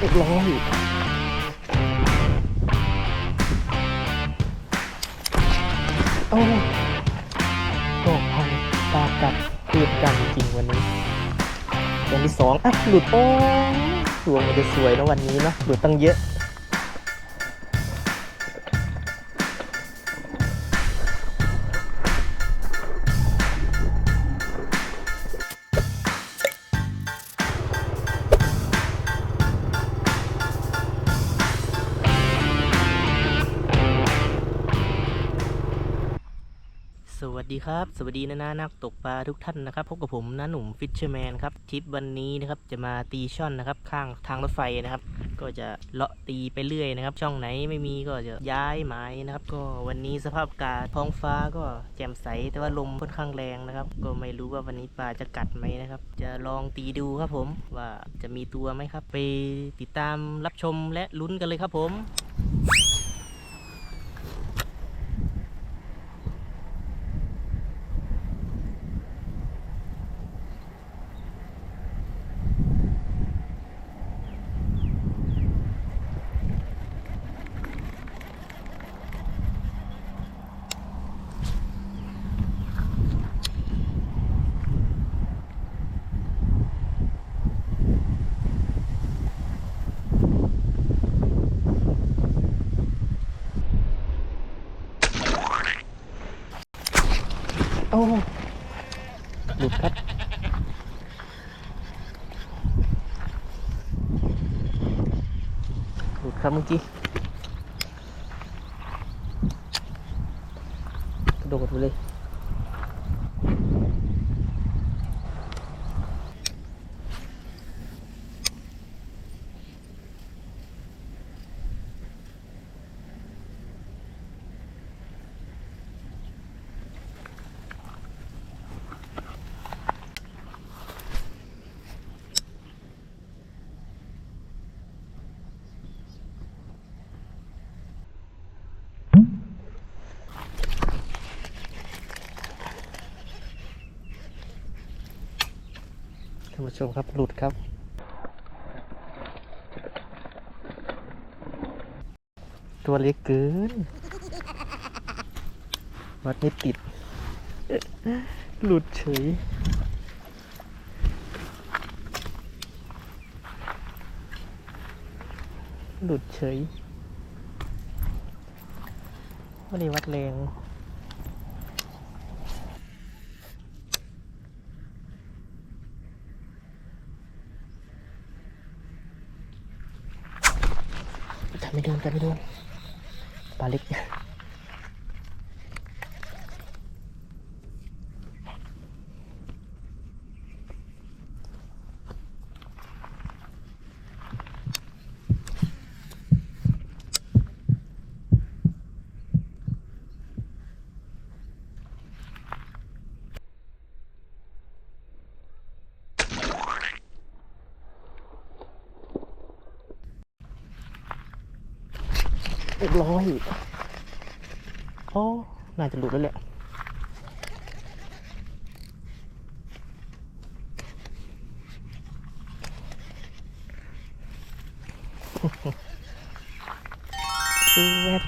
เรียบร้อยโอ้โลกพังปลากัดเพื่อนกันจริงวันนี้อย่างที่สองอ่ะหลุดโอ้ดวงมันจะสวยนะวันนี้เนาะหลุดตั้งเยอะสวัสดีครับสวัสดีนะนักตกปลาทุกท่านนะครับพบกับผมนะหนุ่มฟิชเชอร์แมนครับทริปวันนี้นะครับจะมาตีช่อนนะครับข้างทางรถไฟนะครับก็จะเลาะตีไปเรื่อยนะครับช่องไหนไม่มีก็จะย้ายหมายนะครับก็วันนี้สภาพอากาศท้องฟ้าก็แจ่มใสแต่ว่าลมค่อนข้างแรงนะครับก็ไม่รู้ว่าวันนี้ปลาจะกัดไหมนะครับจะลองตีดูครับผมว่าจะมีตัวไหมครับไปติดตามรับชมและลุ้นกันเลยครับผมโอ้หลุดครับหลุดครับเมื่อกี้กระโดดไปเลยท่านผู้ชมครับหลุดครับตัวเล็กเกินวัดไม่ติดหลุดเฉยหลุดเฉยไม่ได้วัดแรงกันไม่โดนกันไม่โดนปลาเล็กเรียบร้อยอ๋อน่าจะหลุดแล้วแหละคือแวบ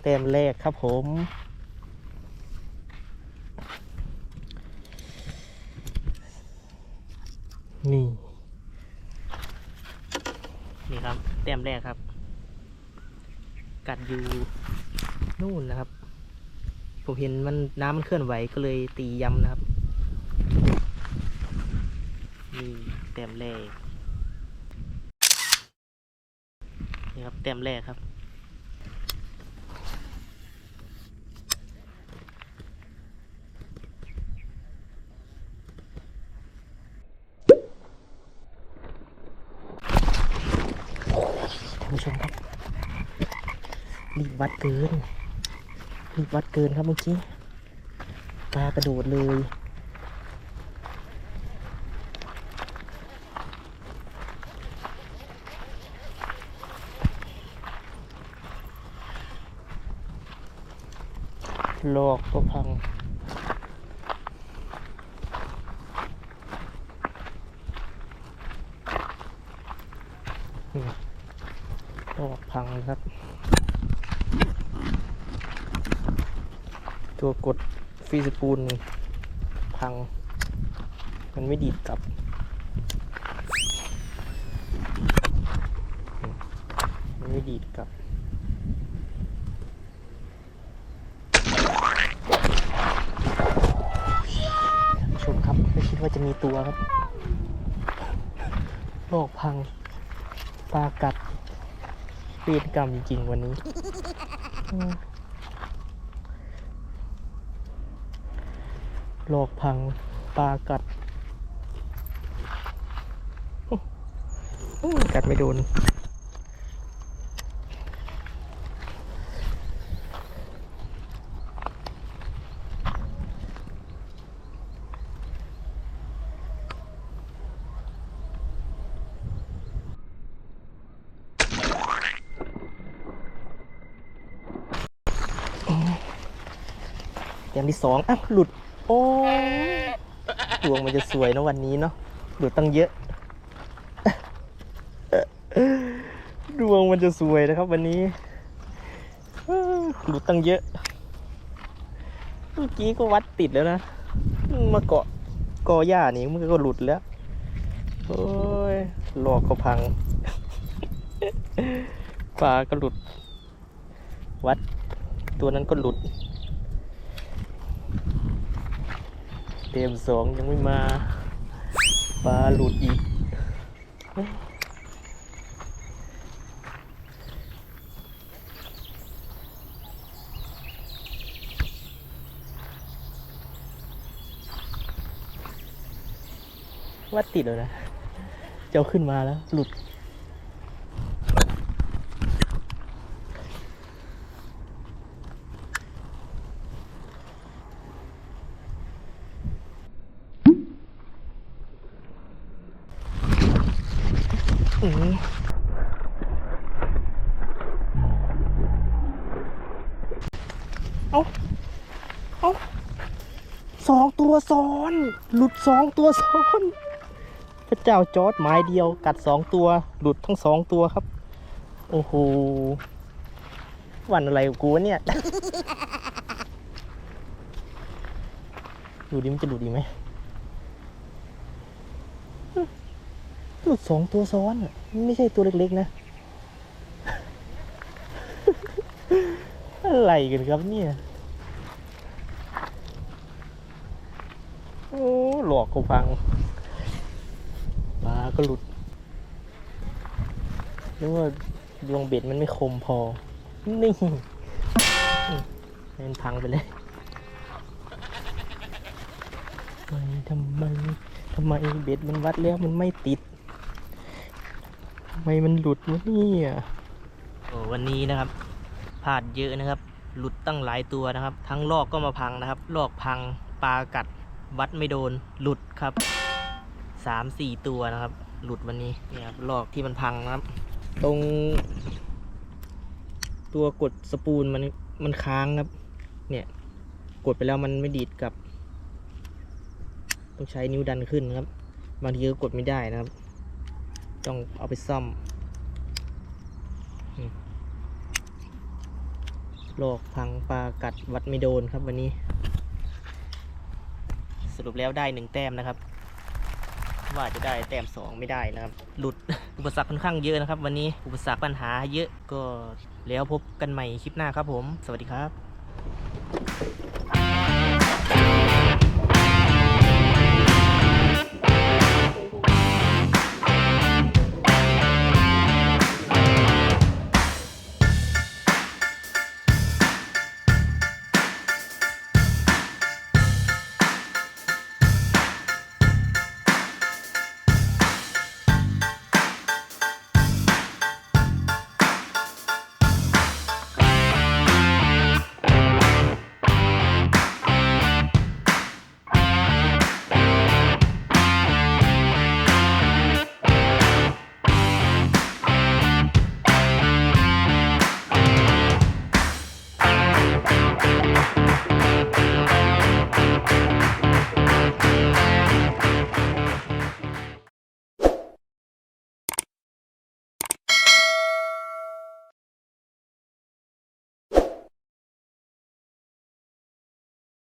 เต็มแรกครับผมนี่นี่ครับแต้มแรกครับกัดอยู่นู่นนะครับผมเห็นมันน้ำมันเคลื่อนไหวก็เลยตีย้ำนะครับนี่แต้มแรกนี่ครับแต้มแรกครับท่านผู้ชมครับรีบวัดเกินครับเมื่อกี้ปลากระโดดเลยหลอกตัวพังนี่ ลอกพังนะครับ ตัวกดฟรีสปูลพังมันไม่ดีดกลับมันไม่ดีดกลับชมครับไม่คิดว่าจะมีตัวครับลอกพังปลากัดเวรกรรมจริงๆวันนี้ลอกพังปลากัดกัดไม่โดนอย่างที่สองอ้าวหลุดโอ้ดวงมันจะสวยนะวันนี้เนาะหลุดตั้งเยอะดวงมันจะสวยนะครับวันนี้หลุดตั้งเยอะเมื่อกี้ก็วัดติดแล้วนะมาเกาะกอหญ้านี่มันก็หลุดแล้วโอ้ยหลอกก็พังปลาก็หลุดวัดตัวนั้นก็หลุดเต็มสองยังไม่มาปลาหลุดอีกวัดติดเลยนะเจ้าขึ้นมาแล้วหลุดเอาสองตัวซ้อนหลุดสองตัวซ้อนพระเจ้าจอร์จไม้เดียวกัดสองตัวหลุดทั้งสองตัวครับโอ้โหวันอะไรกูวะเนี่ยดูดิมันจะหลุดดีไหมหลุดสองตัวซ้อนไม่ใช่ตัวเล็กๆนะอะไรกันครับเนี่ยโอ้หลอกก็พังปลาก็หลุดนึกว่าดวงเบ็ดมันไม่คมพอนี่มันพังไปเลยทำไมเบ็ดมันวัดแล้วมันไม่ติดทำไมมันหลุดวะเนี่ยโอ้วันนี้นะครับพลาดเยอะนะครับหลุดตั้งหลายตัวนะครับทั้งลอกก็มาพังนะครับลอกพังปลากัดวัดไม่โดนหลุดครับ 3-4 ตัวนะครับหลุดวันนี้เนี่ยครับลอกที่มันพังนะครับตรงตัวกดสปูลมันค้างครับเนี่ยกดไปแล้วมันไม่ดีดกลับต้องใช้นิ้วดันขึ้นครับบางทีก็กดไม่ได้นะครับต้องเอาไปซ่อมลอกพังปลากัดวัดไม่โดนครับวันนี้สรุปแล้วได้1 แต้มนะครับว่าจะได้แต้ม2ไม่ได้นะครับหลุด อุปสรรคค่อนข้างเยอะนะครับวันนี้อุปสรรคปัญหาเยอะก็แล้วพบกันใหม่คลิปหน้าครับผมสวัสดีครับ